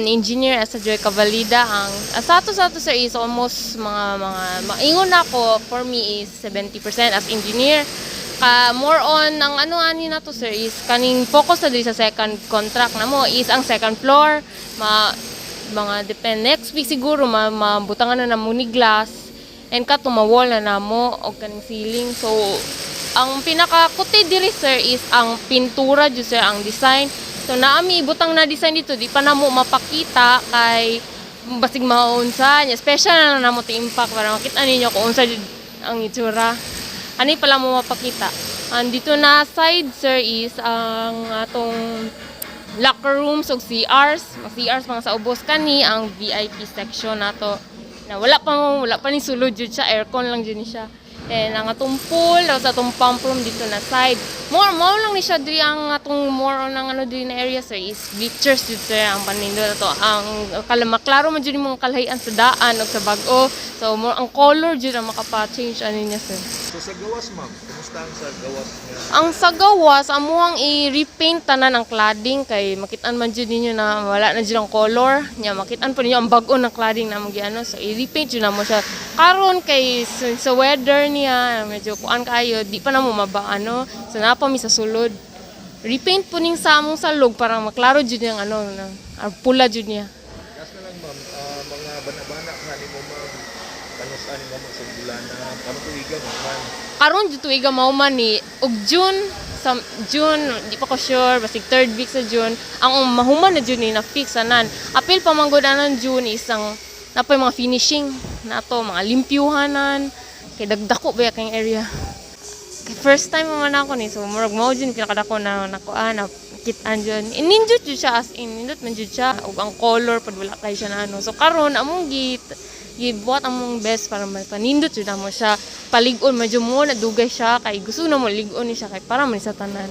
Engineer sa Joy Cavalida. Ang sa to sir is almost maingon ako, for me is 70% as engineer. More on ang ano-ani na to sir is kaning focus na diri sa second contract na mo is ang second floor, mga depend next week siguro mabutangan na mo ni glass and kato ma-wall na mo og kaning ceiling. So ang pinaka-kuti diri sir is ang pintura jud sir, ang design. So naami ibutang na design dito, di pa na mo mapakita kay basig maunsa nya, special na namo ti impact para makita ninyo kung unsa jud ang itsura. Ani pala mo mapakita. Dito na side sir is ang atong locker rooms ug CRs. CRs mga sa ubos kani ang VIP section nato. Na wala pa ni sulod jud siya, aircon lang jud ni siya. And ang atong pool sa atong pump room dito na side. More lang ni siya diri ang atong more on ang ano diri na area sir is bleachers jud sir ang panindo nato. Ang maklaro man jud imong kalahian sa daan ug sa bag-o. So more ang color jud ang makapa-change ani niya sir. So sa gawas ma'am, kumusta ang sa gawas niya? Ang sa gawas amuang i-repaint tanan ang cladding kay makitaan man jud ninyo na wala na jud ang color. Nya makitaan pa ninyo ang bag-o ng cladding na mo giano. So i-repaint jud na mo siya. Karon kay sa weather niya medyo kuan kayo, di pa na mo mabaano. So napa mi sa sulod. Repaint po ning sa among salog para maklaro jud yang ano ang pula jud niya. Kas na lang ma'am, mga bana-bana kani mo ma'am. Kanus-an mo sa bulana, kamo tuiga man. Karon jud tuiga mao man ni og June di pa ko sure basig third week sa June ang mahuman na June ni na fix anan. Apil pa man gud anan June isang napay mga finishing nato, mga limpyuhanan kay dagdako ba kay area. Kay first time man ako ni so murag mao jud pinakadako na nakuan na kitaan jud. Ininjut jud siya as in nindot man jud siya ug ang color pad wala kay siya na ano. So karon among gibuhat among best para mapanindot jud mo siya. Palig-on medyo mo nadugay siya kay gusto na mo lig-on ni siya kay para man sa tanan.